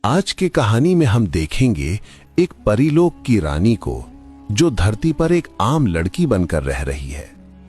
आज की कहानी में हम देखेंगे एक परीलोक की रानी को जो धरती पर एक आम लड़की बनकर रह रही है,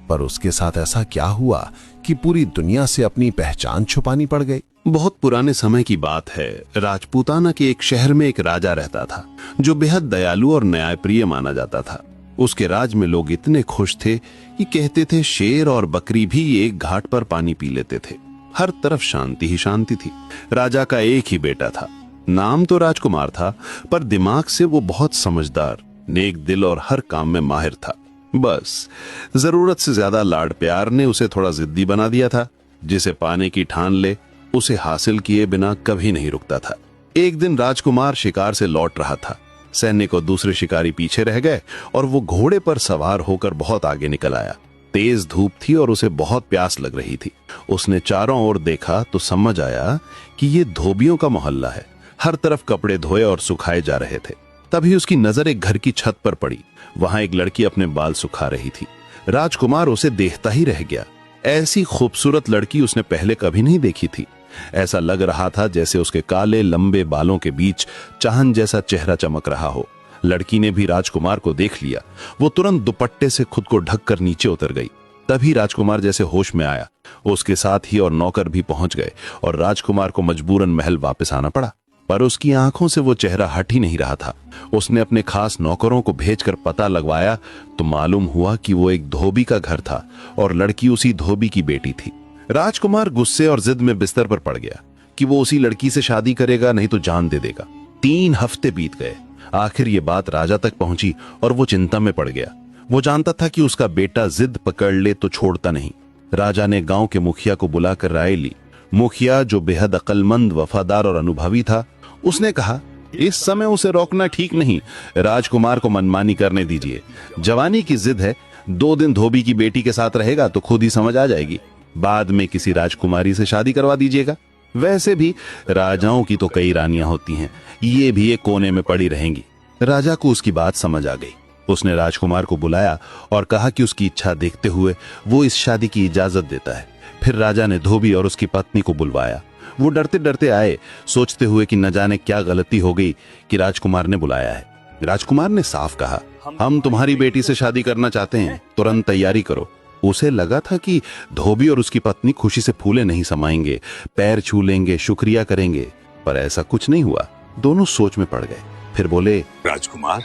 पर उसके साथ ऐसा क्या हुआ कि पूरी दुनिया से अपनी पहचान छुपानी पड़ गई। बहुत पुराने समय की बात है। राजपूताना के एक शहर में एक राजा रहता था जो बेहद दयालु और न्यायप्रिय माना जाता था। उसके राज में लोग इतने खुश थे कि कहते थे शेर और बकरी भी एक घाट पर पानी पी लेते थे। हर तरफ शांति ही शांति थी। राजा का एक ही बेटा था। नाम तो राजकुमार था, पर दिमाग से वो बहुत समझदार, नेक दिल और हर काम में माहिर था। बस जरूरत से ज्यादा लाड प्यार ने उसे थोड़ा जिद्दी बना दिया था। जिसे पाने की ठान ले उसे हासिल किए बिना कभी नहीं रुकता था। एक दिन राजकुमार शिकार से लौट रहा था। सैनिक और दूसरे शिकारी पीछे रह गए और वो घोड़े पर सवार होकर बहुत आगे निकल आया। तेज धूप थी और उसे बहुत प्यास लग रही थी। उसने चारों ओर देखा तो समझ आया कि ये धोबियों का मोहल्ला है। हर तरफ कपड़े धोए और सुखाए जा रहे थे। तभी उसकी नजर एक घर की छत पर पड़ी। वहां एक लड़की अपने बाल सुखा रही थी। राजकुमार उसे देखता ही रह गया। ऐसी खूबसूरत लड़की उसने पहले कभी नहीं देखी थी। ऐसा लग रहा था जैसे उसके काले लंबे बालों के बीच चांद जैसा चेहरा चमक रहा हो। लड़की ने भी राजकुमार को देख लिया। वो तुरंत दुपट्टे से खुद को ढककर नीचे उतर गई। तभी राजकुमार जैसे होश में आया। उसके साथ ही और नौकर भी पहुंच गए और राजकुमार को मजबूरन महल वापस आना पड़ा। पर उसकी आंखों से वो चेहरा हट ही नहीं रहा था। उसने अपने खास नौकरों को भेजकर पता लगवाया तो मालूम हुआ कि वो एक धोबी का घर था और लड़की उसी धोबी की बेटी थी। राजकुमार गुस्से और जिद में बिस्तर पर पड़ गया कि वो उसी लड़की से शादी करेगा, नहीं तो जान दे देगा। 3 हफ्ते बीत गए। आखिर ये बात राजा तक पहुंची और वो चिंता में पड़ गया। वो जानता था कि उसका बेटा जिद पकड़ ले तो छोड़ता नहीं। राजा ने गांव के मुखिया को बुलाकर राय ली। मुखिया, जो बेहद अक्लमंद, वफादार और अनुभवी था, उसने कहा, इस समय उसे रोकना ठीक नहीं। राजकुमार को मनमानी करने दीजिए। जवानी की जिद है। 2 दिन धोबी की बेटी के साथ रहेगा तो खुद ही समझ आ जाएगी। बाद में किसी राजकुमारी से शादी करवा दीजिएगा। वैसे भी राजाओं की तो कई रानियां होती हैं, ये भी एक कोने में पड़ी रहेंगी। राजा को उसकी बात समझ आ गई। उसने राजकुमार को बुलाया और कहा कि उसकी इच्छा देखते हुए वो इस शादी की इजाजत देता है। फिर राजा ने धोबी और उसकी पत्नी को बुलवाया। वो डरते डरते आए, सोचते हुए कि न जाने क्या गलती हो गई कि राजकुमार ने बुलाया है। राजकुमार ने साफ कहा, हम तुम्हारी बेटी से शादी करना चाहते हैं, तुरंत तैयारी करो। उसे लगा था कि धोबी और उसकी पत्नी खुशी से फूले नहीं समाएंगे, पैर छू लेंगे, शुक्रिया करेंगे, पर ऐसा कुछ नहीं हुआ। दोनों सोच में पड़ गए। फिर बोले, राजकुमार,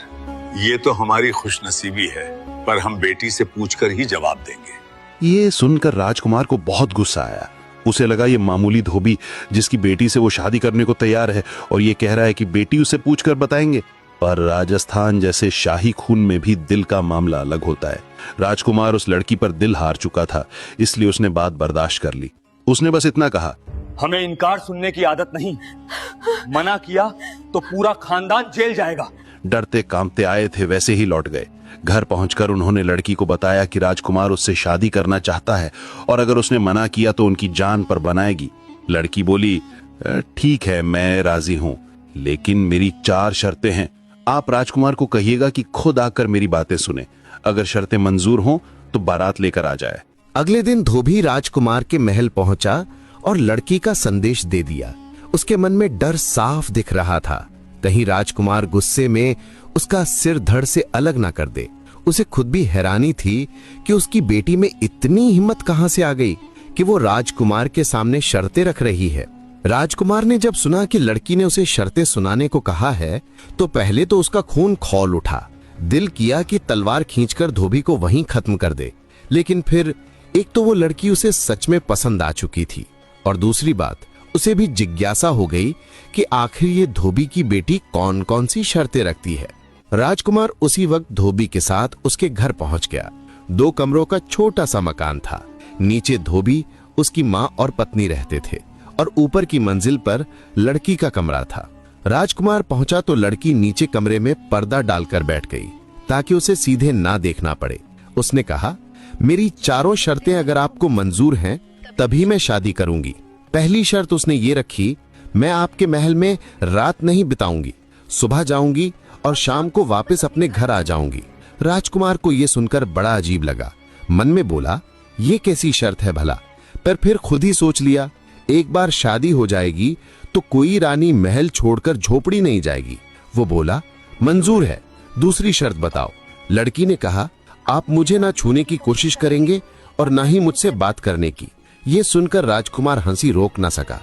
ये तो हमारी खुशनसीबी है, पर हम बेटी से पूछकर ही जवाब देंगे। ये सुनकर राजकुमार को बहुत गुस्सा आया। उसे लगा ये मामूली धोबी जिसकी बेटी से वो शादी करने को तैयार है और ये कह रहा है कि बेटी उसे पूछकर बताएंगे। पर राजस्थान जैसे शाही खून में भी दिल का मामला अलग होता है। राजकुमार उस लड़की पर दिल हार चुका था, इसलिए उसने बात बर्दाश्त कर ली। उसने बस इतना कहा, हमें इनकार सुनने की आदत नहीं, मना किया तो पूरा खानदान जेल जाएगा। डरते कांपते आए थे वैसे ही लौट गए। घर पहुंचकर उन्होंने लड़की को बताया कि राजकुमार उससे शादी करना चाहता है और अगर उसने मना किया तो उनकी जान पर बनाएगी। लड़की बोली, ठीक है, मैं राजी हूं, लेकिन मेरी 4 शर्तें हैं। आप राजकुमार को कहिएगा कि खुद आकर मेरी बातें सुने। अगर शर्तें मंजूर हों तो बारात लेकर आ जाए। अगले दिन धोबी राजकुमार के महल पहुंचा और लड़की का संदेश दे दिया। उसके मन में डर साफ दिख रहा था, कहीं राजकुमार गुस्से में उसका सिर धड़ से अलग ना कर दे। उसे खुद भी हैरानी थी कि उसकी बेटी में इतनी हिम्मत कहां से आ गई कि वो राजकुमार के सामने शर्तें रख रही है। राजकुमार ने जब सुना कि लड़की ने उसे शर्तें सुनाने को कहा है तो पहले तो उसका खून खौल उठा। दिल किया कि तलवार खींचकर धोबी को वहीं खत्म कर दे, लेकिन फिर एक तो वो लड़की उसे सच में पसंद आ चुकी थी और दूसरी बात, उसे भी जिज्ञासा हो गई कि आखिर ये धोबी की बेटी कौन कौन सी शर्तें रखती है। राजकुमार उसी वक्त धोबी के साथ उसके घर पहुंच गया। 2 कमरों का छोटा सा मकान था। नीचे धोबी, उसकी माँ और पत्नी रहते थे और ऊपर की मंजिल पर लड़की का कमरा था। राजकुमार पहुंचा तो लड़की नीचे कमरे में पर्दा डालकर बैठ गई ताकि उसे सीधे ना देखना पड़े। उसने कहा, मेरी 4 शर्तें अगर आपको मंजूर हैं तभी मैं शादी करूंगी। पहली शर्त उसने ये रखी, मैं आपके महल में रात नहीं बिताऊंगी, सुबह जाऊंगी और शाम को वापस अपने घर आ जाऊंगी। राजकुमार को यह सुनकर बड़ा अजीब लगा। मन में बोला, ये कैसी शर्त है भला? पर फिर खुद ही सोच लिया, एक बार शादी हो जाएगी तो कोई रानी महल छोड़कर झोपड़ी नहीं जाएगी। वो बोला, मंजूर है, दूसरी शर्त बताओ। लड़की ने कहा, आप मुझे ना छूने की कोशिश करेंगे और ना ही मुझसे बात करने की। ये सुनकर राजकुमार हंसी रोक ना सका।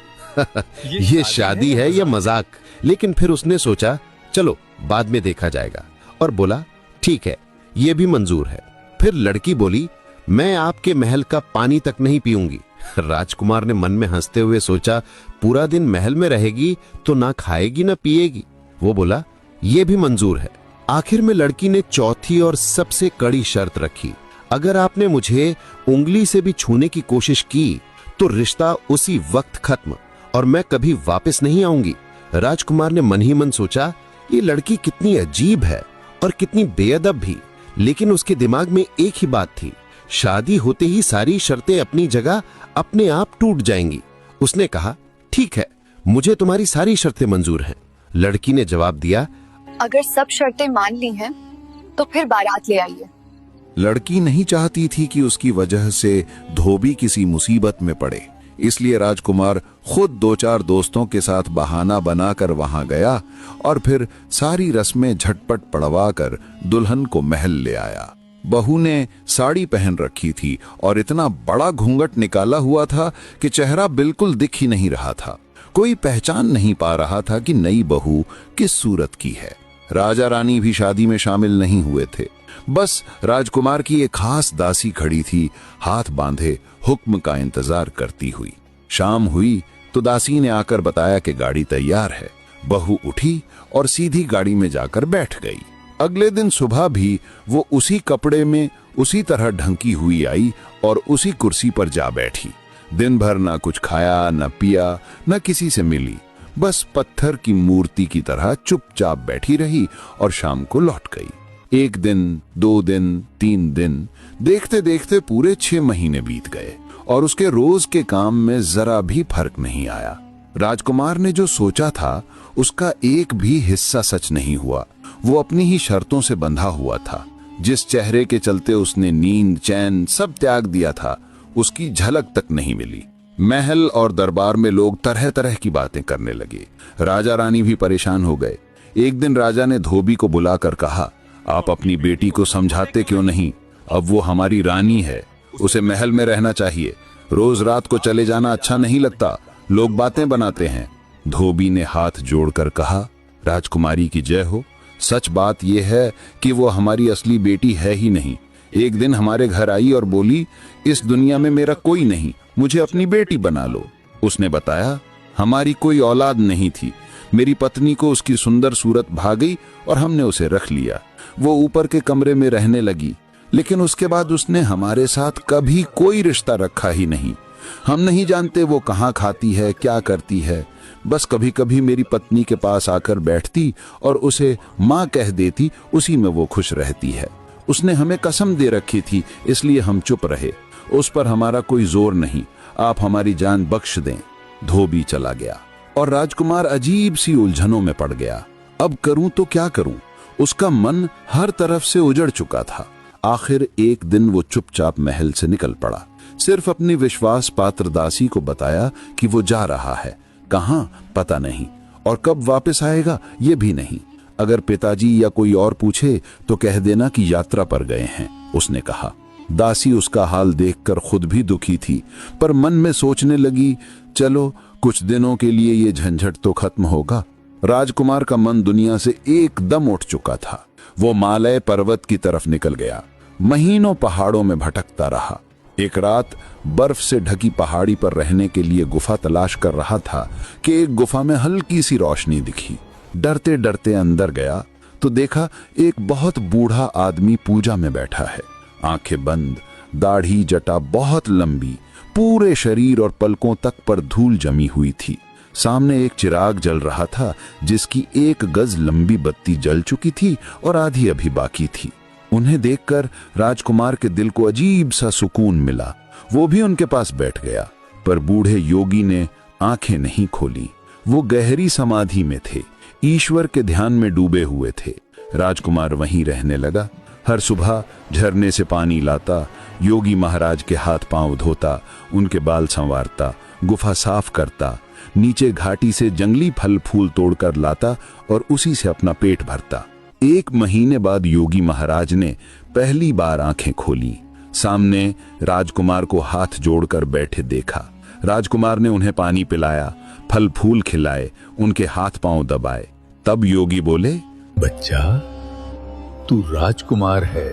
ये शादी है या मजाक? लेकिन फिर उसने सोचा, चलो बाद में देखा जाएगा, और बोला, ठीक है, ये भी मंजूर है। फिर लड़की बोली, मैं आपके महल का पानी तक नहीं पीऊंगी। राजकुमार ने मन में हंसते हुए सोचा, पूरा दिन महल में रहेगी तो ना खाएगी ना पिएगी। वो बोला, यह भी मंजूर है। आखिर में लड़की ने चौथी और सबसे कड़ी शर्त रखी, अगर आपने मुझे उंगली से भी छूने की कोशिश की तो रिश्ता उसी वक्त खत्म और मैं कभी वापस नहीं आऊंगी। राजकुमार ने मन ही मन सोचा, ये लड़की कितनी अजीब है और कितनी बेअदब भी। लेकिन उसके दिमाग में एक ही बात थी, शादी होते ही सारी शर्तें अपनी जगह अपने आप टूट जाएंगी। उसने कहा, ठीक है, मुझे तुम्हारी सारी शर्तें मंजूर हैं। लड़की ने जवाब दिया, अगर सब शर्तें मान ली हैं तो फिर बारात ले आइए। लड़की नहीं चाहती थी कि उसकी वजह से धोबी किसी मुसीबत में पड़े, इसलिए राजकुमार खुद 2-4 दोस्तों के साथ बहाना बनाकर वहां गया और फिर सारी रस्में झटपट पड़वा कर दुल्हन को महल ले आया। बहू ने साड़ी पहन रखी थी और इतना बड़ा घूंघट निकाला हुआ था कि चेहरा बिल्कुल दिख ही नहीं रहा था। कोई पहचान नहीं पा रहा था कि नई बहू किस सूरत की है। राजा रानी भी शादी में शामिल नहीं हुए थे। बस राजकुमार की एक खास दासी खड़ी थी, हाथ बांधे हुक्म का इंतजार करती हुई। शाम हुई तो दासी ने आकर बताया कि गाड़ी तैयार है। बहू उठी और सीधी गाड़ी में जाकर बैठ गई। अगले दिन सुबह भी वो उसी कपड़े में उसी तरह ढंकी हुई आई और उसी कुर्सी पर जा बैठी। दिन भर ना कुछ खाया, न पिया, न किसी से मिली, बस पत्थर की मूर्ति की तरह चुपचाप बैठी रही और शाम को लौट गई। 1 दिन, 2 दिन, 3 दिन, देखते देखते पूरे 6 महीने बीत गए और उसके रोज के काम में जरा भी फर्क नहीं आया। राजकुमार ने जो सोचा था उसका एक भी हिस्सा सच नहीं हुआ। वो अपनी ही शर्तों से बंधा हुआ था। जिस चेहरे के चलते उसने नींद, चैन सब त्याग दिया था, उसकी झलक तक नहीं मिली। महल और दरबार में लोग तरह तरह की बातें करने लगे। राजा रानी भी परेशान हो गए। एक दिन राजा ने धोबी को बुलाकर कहा, आप अपनी बेटी को समझाते क्यों नहीं? अब वो हमारी रानी है, उसे महल में रहना चाहिए। रोज रात को चले जाना अच्छा नहीं लगता, लोग बातें बनाते हैं। धोबी ने हाथ जोड़कर कहा, राजकुमारी की जय हो। सच बात यह है कि वो हमारी असली बेटी है ही नहीं। एक दिन हमारे घर आई और बोली, इस दुनिया में मेरा कोई नहीं, मुझे अपनी बेटी बना लो। उसने बताया, हमारी कोई औलाद नहीं थी, मेरी पत्नी को उसकी सुंदर सूरत भा गई और हमने उसे रख लिया। वो ऊपर के कमरे में रहने लगी, लेकिन उसके बाद उसने हमारे साथ कभी कोई रिश्ता रखा ही नहीं। हम नहीं जानते वो कहाँ खाती है, क्या करती है। बस कभी कभी मेरी पत्नी के पास आकर बैठती और उसे माँ कह देती, उसी में वो खुश रहती है। उसने हमें कसम दे रखी थी, इसलिए हम चुप रहे। उस पर हमारा कोई जोर नहीं, आप हमारी जान बख्श दें। धोबी चला गया और राजकुमार अजीब सी उलझनों में पड़ गया। अब करूं तो क्या करूं? उसका मन हर तरफ से उजड़ चुका था। आखिर एक दिन वो चुपचाप महल से निकल पड़ा। सिर्फ अपनी विश्वास पात्र दासी को बताया कि वो जा रहा है, कहाँ पता नहीं, और कब वापस आएगा ये भी नहीं। अगर पिताजी या कोई और पूछे तो कह देना कि यात्रा पर गए हैं, उसने कहा। दासी उसका हाल देखकर खुद भी दुखी थी, पर मन में सोचने लगी, चलो कुछ दिनों के लिए ये झंझट तो खत्म होगा। राजकुमार का मन दुनिया से एकदम उठ चुका था। वो मालय पर्वत की तरफ निकल गया। महीनों पहाड़ों में भटकता रहा। एक रात बर्फ से ढकी पहाड़ी पर रहने के लिए गुफा तलाश कर रहा था कि एक गुफा में हल्की सी रोशनी दिखी। डरते डरते अंदर गया तो देखा एक बहुत बूढ़ा आदमी पूजा में बैठा है। आंखें बंद, दाढ़ी जटा बहुत लंबी, पूरे शरीर और पलकों तक पर धूल जमी हुई थी। सामने एक चिराग जल रहा था जिसकी 1 गज लंबी बत्ती जल चुकी थी और आधी अभी बाकी थी। उन्हें देखकर राजकुमार के दिल को अजीब सा सुकून मिला। वो भी उनके पास बैठ गया, पर बूढ़े योगी ने आंखें नहीं खोली। वो गहरी समाधि में थे, ईश्वर के ध्यान में डूबे हुए थे। राजकुमार वहीं रहने लगा। हर सुबह झरने से पानी लाता, योगी महाराज के हाथ पांव धोता, उनके बाल संवारता, गुफा साफ करता। नीचे घाटी से जंगली फल फूल तोड़कर लाता और उसी से अपना पेट भरता। 1 महीने बाद योगी महाराज ने पहली बार आंखें खोली। सामने राजकुमार को हाथ जोड़कर बैठे देखा। राजकुमार ने उन्हें पानी पिलाया, फल फूल खिलाए, उनके हाथ पांव दबाए। तब योगी बोले, बच्चा, तू राजकुमार है,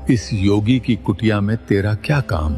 इस योगी की कुटिया में तेरा क्या काम?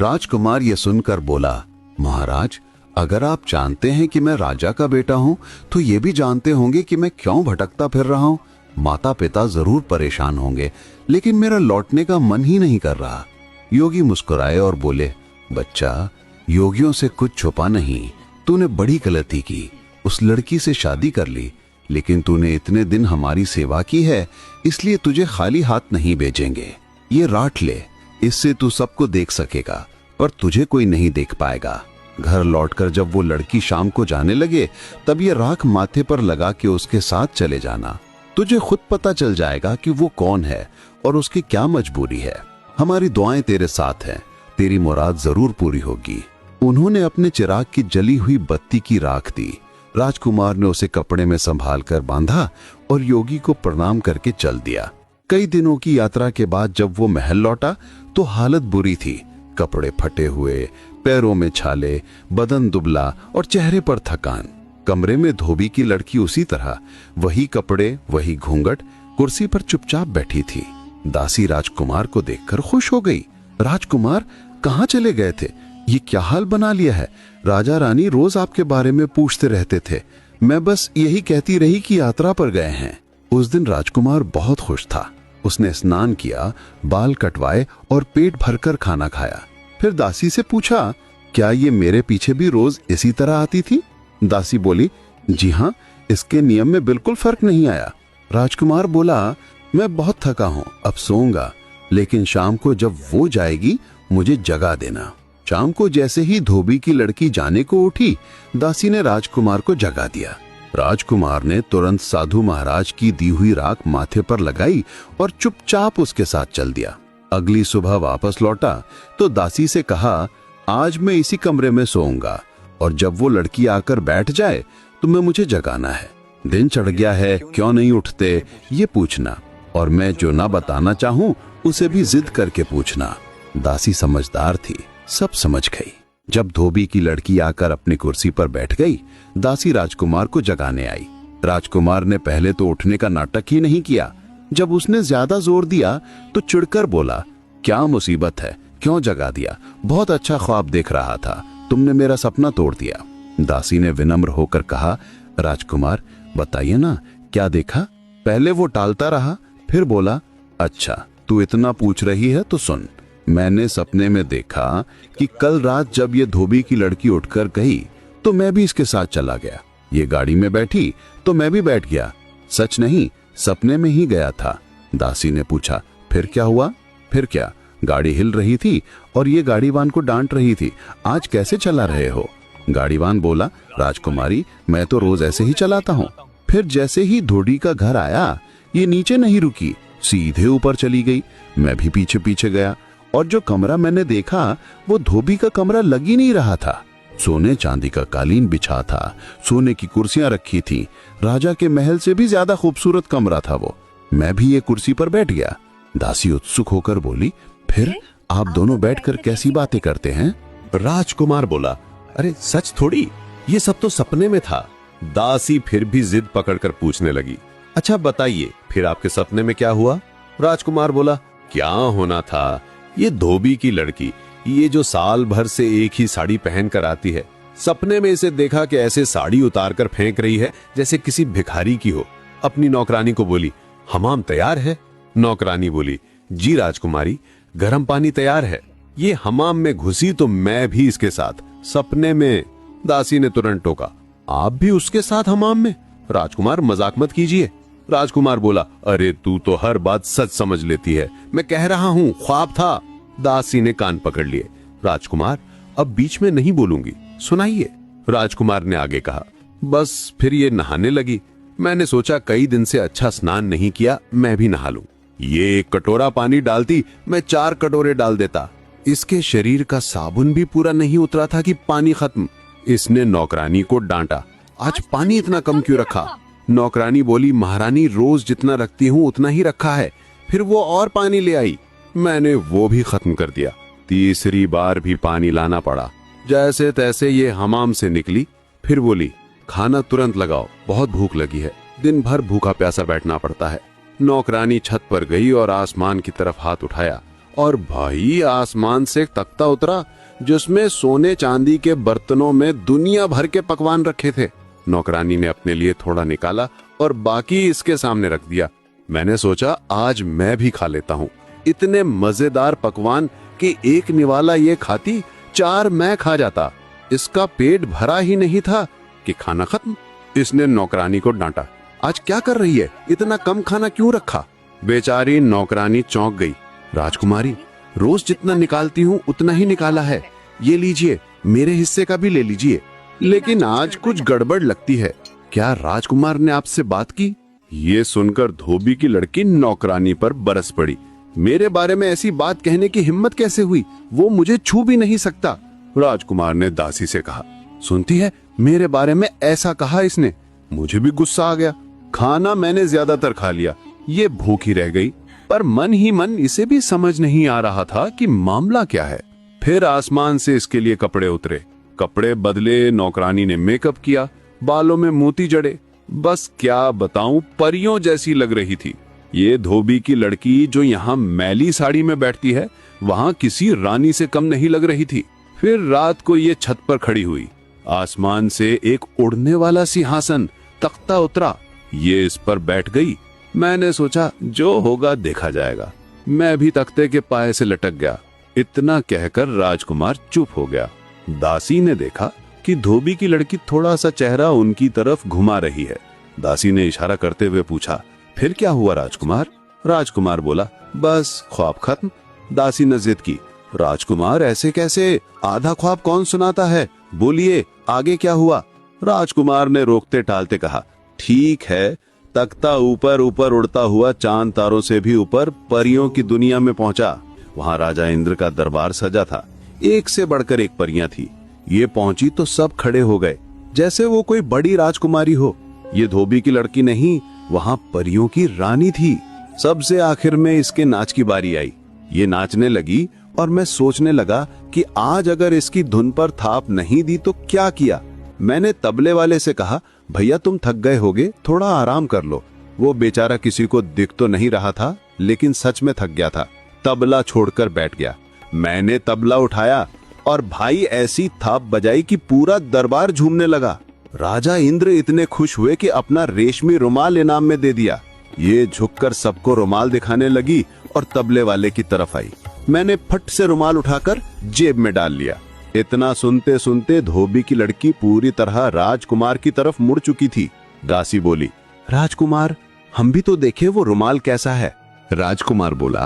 राजकुमार ये सुनकर बोला, महाराज, अगर आप जानते हैं कि मैं राजा का बेटा हूं, तो ये भी जानते होंगे कि मैं क्यों भटकता फिर रहा हूं। माता पिता जरूर परेशान होंगे, लेकिन मेरा लौटने का मन ही नहीं कर रहा। योगी मुस्कुराए और बोले, बच्चा, योगियों से कुछ छुपा नहीं। तूने बड़ी गलती की, उस लड़की से शादी कर ली, लेकिन तूने इतने दिन हमारी सेवा की है, इसलिए तुझे खाली हाथ नहीं भेजेंगे। ये राट ले, इससे तू सबको देख सकेगा, पर तुझे कोई नहीं देख पाएगा। घर लौटकर जब वो लड़की शाम को जाने लगे, तब ये राख माथे पर लगा के उसके साथ चले जाना। तुझे खुद पता चल जाएगा कि वो कौन है और उसकी क्या मजबूरी है। हमारी दुआएं तेरे साथ हैं, तेरी मुराद जरूर पूरी होगी। उन्होंने अपने चिराग की जली हुई बत्ती की राख दी। राजकुमार ने उसे कपड़े में संभाल कर बांधा और योगी को प्रणाम करके चल दिया। कई दिनों की यात्रा के बाद जब वो महल लौटा तो हालत बुरी थी। कपड़े फटे हुए, पैरों में छाले, बदन दुबला और चेहरे पर थकान। कमरे में धोबी की लड़की उसी तरह, वही कपड़े, वही घूंघट, कुर्सी पर चुपचाप बैठी थी। दासी राजकुमार को देखकर खुश हो गई। राजकुमार, कहाँ चले गए थे? ये क्या हाल बना लिया है? राजा रानी रोज आपके बारे में पूछते रहते थे, मैं बस यही कहती रही कि यात्रा पर गए हैं। उस दिन राजकुमार बहुत खुश था। उसने स्नान किया, बाल कटवाए और पेट भरकर खाना खाया। फिर दासी से पूछा, क्या ये मेरे पीछे भी रोज इसी तरह आती थी? दासी बोली, जी हाँ, इसके नियम में बिल्कुल फर्क नहीं आया। राजकुमार बोला, मैं बहुत थका हूं, अब सोऊंगा, लेकिन शाम को जब वो जाएगी मुझे जगा देना। शाम को जैसे ही धोबी की लड़की जाने को उठी, दासी ने राजकुमार को जगा दिया। राजकुमार ने तुरंत साधु महाराज की दी हुई राख माथे पर लगाई और चुपचाप उसके साथ चल दिया। अगली सुबह वापस लौटा तो दासी से कहा, आज मैं इसी कमरे में सोऊंगा और जब वो लड़की आकर बैठ जाए तो मैं मुझे जगाना है। दिन चढ़ गया है, क्यों नहीं उठते ये पूछना, और मैं जो ना बताना चाहूं उसे भी जिद करके पूछना। दासी समझदार थी, सब समझ गई। जब धोबी की लड़की आकर अपनी कुर्सी पर बैठ गई, दासी राजकुमार को जगाने आई। राजकुमार ने पहले तो उठने का नाटक ही नहीं किया। जब उसने ज्यादा जोर दिया तो चिढ़कर बोला, क्या मुसीबत है, क्यों जगा दिया? बहुत अच्छा ख्वाब देख रहा था, तुमने मेरा सपना तोड़ दिया। दासी ने विनम्र होकर कहा, राजकुमार बताइए ना, क्या देखा? पहले वो टालता रहा, फिर बोला, अच्छा तू इतना पूछ रही है तो सुन। मैंने सपने में देखा कि कल रात जब ये धोबी की लड़की उठकर गई तो मैं भी इसके साथ चला गया। ये गाड़ी में बैठी तो मैं भी बैठ गया। सच नहीं, सपने में ही गया था। दासी ने पूछा, फिर क्या हुआ? फिर क्या? गाड़ी हिल रही थी और ये गाड़ीवान को डांट रही थी, आज कैसे चला रहे हो? गाड़ीवान बोला, राजकुमारी मैं तो रोज ऐसे ही चलाता हूँ। फिर जैसे ही धोबी का घर आया, ये नीचे नहीं रुकी, सीधे ऊपर चली गई। मैं भी पीछे पीछे गया और जो कमरा मैंने देखा वो धोबी का कमरा लग ही नहीं रहा था। सोने चांदी का कालीन बिछा था, सोने की कुर्सियां रखी थी, राजा के महल से भी ज्यादा खूबसूरत कमरा था वो। मैं भी ये कुर्सी पर बैठ गया। दासी उत्सुक होकर बोली, फिर आप दोनों बैठकर कैसी बातें करते हैं? राजकुमार बोला, अरे सच थोड़ी, ये सब तो सपने में था। दासी फिर भी जिद पकड़कर पूछने लगी, अच्छा बताइए फिर आपके सपने में क्या हुआ? राजकुमार बोला, क्या होना था, ये धोबी की लड़की, ये जो साल भर से एक ही साड़ी पहन कर आती है, सपने में इसे देखा कि ऐसे साड़ी उतार कर फेंक रही है जैसे किसी भिखारी की हो। अपनी नौकरानी को बोली, हमाम तैयार है? नौकरानी बोली, जी राजकुमारी, गर्म पानी तैयार है। ये हमाम में घुसी तो मैं भी इसके साथ, सपने में। दासी ने तुरंत टोका, आप भी उसके साथ हमाम में? राजकुमार मजाक मत कीजिए। राजकुमार बोला, अरे तू तो हर बात सच समझ लेती है, मैं कह रहा हूँ ख्वाब था। दासी ने कान पकड़ लिए, राजकुमार अब बीच में नहीं बोलूंगी, सुनाइए। राजकुमार ने आगे कहा, बस फिर ये नहाने लगी। मैंने सोचा कई दिन से अच्छा स्नान नहीं किया, मैं भी नहा लूं। ये 1 कटोरा पानी डालती, मैं 4 कटोरे डाल देता। इसके शरीर का साबुन भी पूरा नहीं उतरा था कि पानी खत्म। इसने नौकरानी को डांटा, आज पानी इतना कम क्यों रखा? नौकरानी बोली, महारानी रोज जितना रखती हूँ उतना ही रखा है। फिर वो और पानी ले आई, मैंने वो भी खत्म कर दिया। तीसरी बार भी पानी लाना पड़ा। जैसे तैसे ये हमाम से निकली, फिर बोली, खाना तुरंत लगाओ, बहुत भूख लगी है। दिन भर भूखा प्यासा बैठना पड़ता है। नौकरानी छत पर गई और आसमान की तरफ हाथ उठाया, और भाई आसमान से एक तख्ता उतरा जिसमें सोने चांदी के बर्तनों में दुनिया भर के पकवान रखे थे। नौकरानी ने अपने लिए थोड़ा निकाला और बाकी इसके सामने रख दिया। मैंने सोचा आज मैं भी खा लेता हूँ। इतने मजेदार पकवान कि एक निवाला ये खाती, 4 मैं खा जाता। इसका पेट भरा ही नहीं था कि खाना खत्म। इसने नौकरानी को डांटा, आज क्या कर रही है, इतना कम खाना क्यों रखा? बेचारी नौकरानी चौंक गई। राजकुमारी, रोज जितना निकालती हूँ उतना ही निकाला है, ये लीजिए, मेरे हिस्से का भी ले लीजिए। लेकिन आज कुछ गड़बड़ लगती है, क्या राजकुमार ने आपसे बात की? ये सुनकर धोबी की लड़की नौकरानी पर बरस पड़ी। मेरे बारे में ऐसी बात कहने की हिम्मत कैसे हुई? वो मुझे छू भी नहीं सकता। राजकुमार ने दासी से कहा, सुनती है, मेरे बारे में ऐसा कहा इसने। मुझे भी गुस्सा आ गया। खाना मैंने ज्यादातर खा लिया, ये भूखी रह गई। पर मन ही मन इसे भी समझ नहीं आ रहा था कि मामला क्या है। फिर आसमान से इसके लिए कपड़े उतरे, कपड़े बदले, नौकरानी ने मेकअप किया, बालों में मोती जड़े। बस क्या बताऊं, परियों जैसी लग रही थी। ये धोबी की लड़की जो यहाँ मैली साड़ी में बैठती है, वहां किसी रानी से कम नहीं लग रही थी। फिर रात को ये छत पर खड़ी हुई। आसमान से एक उड़ने वाला सिंहासन, तख्ता उतरा, ये इस पर बैठ गई। मैंने सोचा जो होगा देखा जाएगा। मैं भी तख्ते के पाए से लटक गया। इतना कहकर राजकुमार चुप हो गया। दासी ने देखा कि धोबी की लड़की थोड़ा सा चेहरा उनकी तरफ घुमा रही है। दासी ने इशारा करते हुए पूछा, फिर क्या हुआ राजकुमार? राजकुमार बोला, बस ख्वाब खत्म। दासी ने जिद की, राजकुमार ऐसे कैसे, आधा ख्वाब कौन सुनाता है, बोलिए आगे क्या हुआ? राजकुमार ने रोकते टालते कहा, ठीक है, तख्ता ऊपर ऊपर उड़ता हुआ चांद तारों से भी ऊपर परियों की दुनिया में पहुंचा। वहां राजा इंद्र का दरबार सजा था, एक से बढ़कर एक परियां थी। ये पहुंची तो सब खड़े हो गए, जैसे वो कोई बड़ी राजकुमारी हो। ये धोबी की लड़की नहीं, वहां परियों की रानी थी। सबसे आखिर में इसके नाच की बारी आई। ये नाचने लगी और मैं सोचने लगा कि आज अगर इसकी धुन पर थाप नहीं दी तो क्या किया। मैंने तबले वाले से कहा, भैया तुम थक गए होगे, थोड़ा आराम कर लो। वो बेचारा किसी को दिख तो नहीं रहा था, लेकिन सच में थक गया था। तबला छोड़कर बैठ गया। मैंने तबला उठाया और भाई ऐसी थाप बजाई कि पूरा दरबार झूमने लगा। राजा इंद्र इतने खुश हुए कि अपना रेशमी रुमाल इनाम में दे दिया। ये झुककर सबको रुमाल दिखाने लगी और तबले वाले की तरफ आई। मैंने फट से रुमाल उठाकर जेब में डाल लिया। इतना सुनते सुनते धोबी की लड़की पूरी तरह राजकुमार की तरफ मुड़ चुकी थी। दासी बोली, राजकुमार हम भी तो देखे वो रुमाल कैसा है। राजकुमार बोला,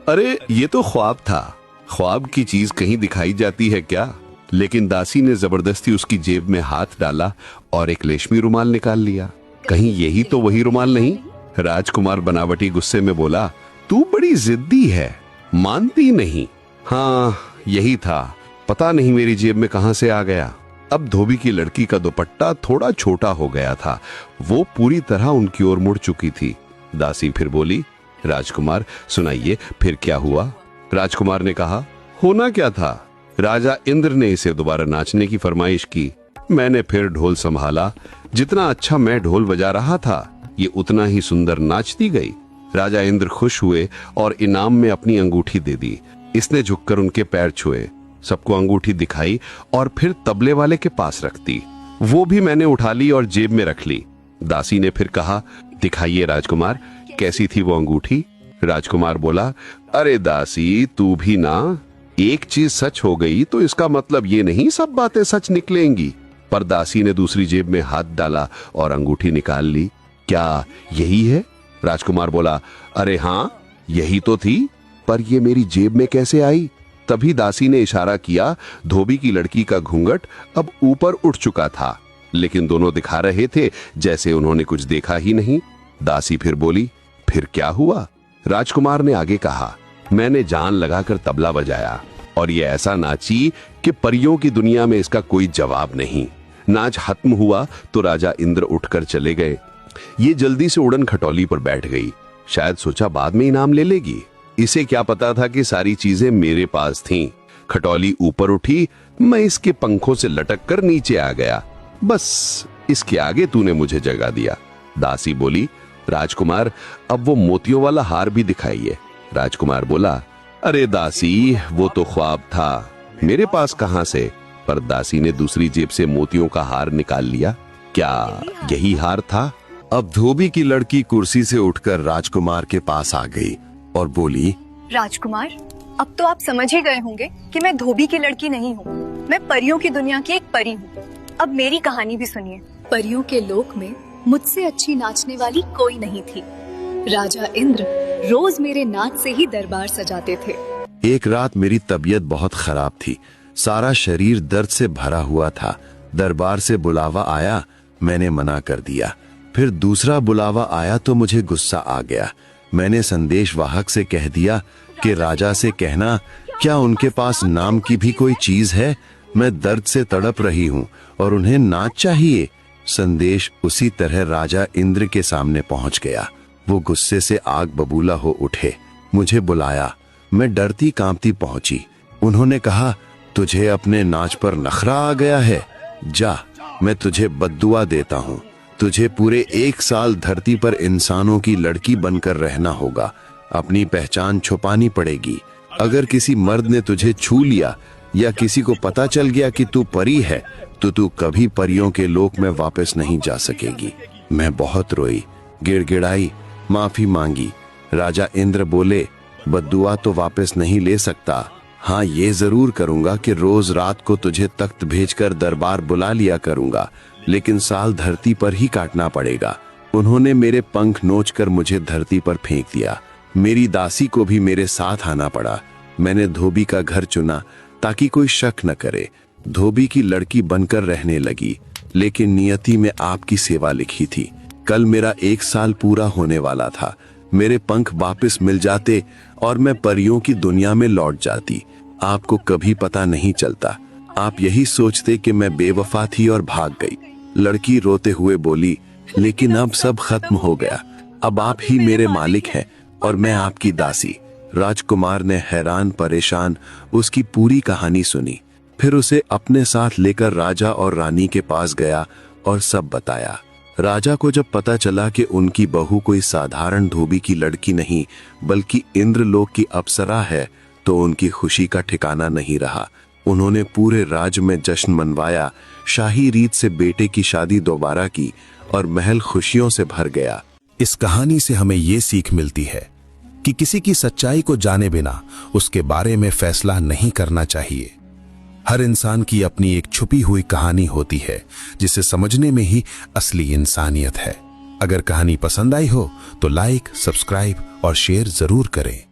अरे ये तो ख्वाब था, ख्वाब की चीज कहीं दिखाई जाती है क्या? लेकिन दासी ने जबरदस्ती उसकी जेब में हाथ डाला और एक रेशमी रुमाल निकाल लिया। कहीं यही तो वही रुमाल नहीं? राजकुमार बनावटी गुस्से में बोला, तू बड़ी जिद्दी है, मानती नहीं। हाँ यही था, पता नहीं मेरी जेब में कहां से आ गया। अब धोबी की लड़की का दुपट्टा थोड़ा छोटा हो गया था, वो पूरी तरह उनकी ओर मुड़ चुकी थी। दासी फिर बोली, राजकुमार सुनाइए फिर क्या हुआ? राजकुमार ने कहा, होना क्या था, राजा इंद्र ने इसे दोबारा नाचने की फरमाइश की। मैंने फिर ढोल संभाला। जितना अच्छा मैं ढोल बजा रहा था, ये उतना ही सुंदर नाचती गई। राजा इंद्र खुश हुए और इनाम में अपनी अंगूठी दे दी। इसने झुककर उनके पैर छुए, सबको अंगूठी दिखाई और फिर तबले वाले के पास रख दी। वो भी मैंने उठा ली और जेब में रख ली। दासी ने फिर कहा, दिखाइए राजकुमार, कैसी थी वो अंगूठी? राजकुमार बोला, अरे दासी तू भी ना, एक चीज सच हो गई तो इसका मतलब ये नहीं सब बातें सच निकलेंगी। पर दासी ने दूसरी जेब में हाथ डाला और अंगूठी निकाल ली। क्या यही है? राजकुमार बोला, अरे हाँ यही तो थी, पर ये मेरी जेब में कैसे आई? तभी दासी ने इशारा किया। धोबी की लड़की का घूंघट अब ऊपर उठ चुका था, लेकिन दोनों दिखा रहे थे जैसे उन्होंने कुछ देखा ही नहीं। दासी फिर बोली, फिर क्या हुआ? राजकुमार ने आगे कहा, मैंने जान लगाकर तबला बजाया, और ये ऐसा नाची कि परियों की दुनिया में इसका कोई जवाब नहीं। नाच खत्म हुआ तो राजा इंद्र उठकर चले गए। ये जल्दी से उड़न खटोली पर बैठ गई। शायद सोचा बाद में इनाम ले लेगी। इसे क्या पता था कि सारी चीजें मेरे पास थीं। खटोली ऊपर उठी, मैं इसके पंखों से लटक कर नीचे आ गया। बस इसके आगे तूने मुझे जगा दिया। दासी बोली, राजकुमार अब वो मोतियों वाला हार भी दिखाइए। राजकुमार बोला, अरे दासी, वो तो ख्वाब था, मेरे पास कहां से। पर दासी ने दूसरी जेब से मोतियों का हार निकाल लिया। क्या यही हार था? अब धोबी की लड़की कुर्सी से उठकर राजकुमार के पास आ गई और बोली, राजकुमार, अब तो आप समझ ही गए होंगे कि मैं धोबी की लड़की नहीं हूँ, मैं परियों की दुनिया की एक परी हूँ। अब मेरी कहानी भी सुनिए। परियों के लोक में मुझसे अच्छी नाचने वाली कोई नहीं थी। राजा इंद्र रोज मेरे नाच से ही दरबार सजाते थे। एक रात मेरी तबीयत बहुत खराब थी, सारा शरीर दर्द से भरा हुआ था। दरबार से बुलावा आया, मैंने मना कर दिया। फिर दूसरा बुलावा आया तो मुझे गुस्सा आ गया। मैंने संदेश वाहक से कह दिया कि राजा से कहना, क्या उनके पास नाम की भी कोई चीज है? मैं दर्द से तड़प रही हूँ और उन्हें नाच चाहिए। संदेश उसी तरह राजा इंद्र के सामने पहुंच गया। वो गुस्से से आग बबूला हो उठे। मुझे बुलाया। मैं डरती कांपती पहुंची। उन्होंने कहा, तुझे अपने नाच पर नखरा आ गया है? जा, मैं तुझे बद्दुआ देता हूँ। तुझे पूरे 1 साल धरती पर इंसानों की लड़की बनकर रहना होगा। अपनी पहचान छुपानी पड़ेगी। अगर किसी मर्द ने तुझे छू लिया या किसी को पता चल गया कि तू परी है तो तू कभी परियों के लोक में वापस नहीं जा सकेगी। मैं बहुत रोई, गिड़गिड़ाई, माफी मांगी। राजा इंद्र बोले, बद्दुआ तो वापस नहीं ले सकता। हाँ, ये जरूर करूंगा कि रोज रात को तुझे तख्त भेजकर दरबार बुला लिया करूंगा, लेकिन साल धरती पर ही काटना पड़ेगा। उन्होंने मेरे पंख नोचकर मुझे धरती पर फेंक दिया। मेरी दासी को भी मेरे साथ आना पड़ा। मैंने धोबी का घर चुना ताकि कोई शक न करे। धोबी की लड़की बनकर रहने लगी, लेकिन नियति में आपकी सेवा लिखी थी। कल मेरा 1 साल पूरा होने वाला था। मेरे पंख वापस मिल जाते और मैं परियों की दुनिया में लौट जाती। आपको कभी पता नहीं चलता। आप यही सोचते कि मैं बेवफा थी और भाग गई। लड़की रोते हुए बोली, लेकिन अब सब खत्म हो गया। अब आप ही मेरे मालिक हैं और मैं आपकी दासी। राजकुमार ने हैरान परेशान उसकी पूरी कहानी सुनी। फिर उसे अपने साथ लेकर राजा और रानी के पास गया और सब बताया। राजा को जब पता चला कि उनकी बहू कोई साधारण धोबी की लड़की नहीं बल्कि इंद्रलोक की अप्सरा है, तो उनकी खुशी का ठिकाना नहीं रहा। उन्होंने पूरे राज्य में जश्न मनवाया, शाही रीत से बेटे की शादी दोबारा की और महल खुशियों से भर गया। इस कहानी से हमें ये सीख मिलती है कि किसी की सच्चाई को जाने बिना उसके बारे में फैसला नहीं करना चाहिए। हर इंसान की अपनी एक छुपी हुई कहानी होती है, जिसे समझने में ही असली इंसानियत है। अगर कहानी पसंद आई हो तो लाइक, सब्सक्राइब और शेयर जरूर करें।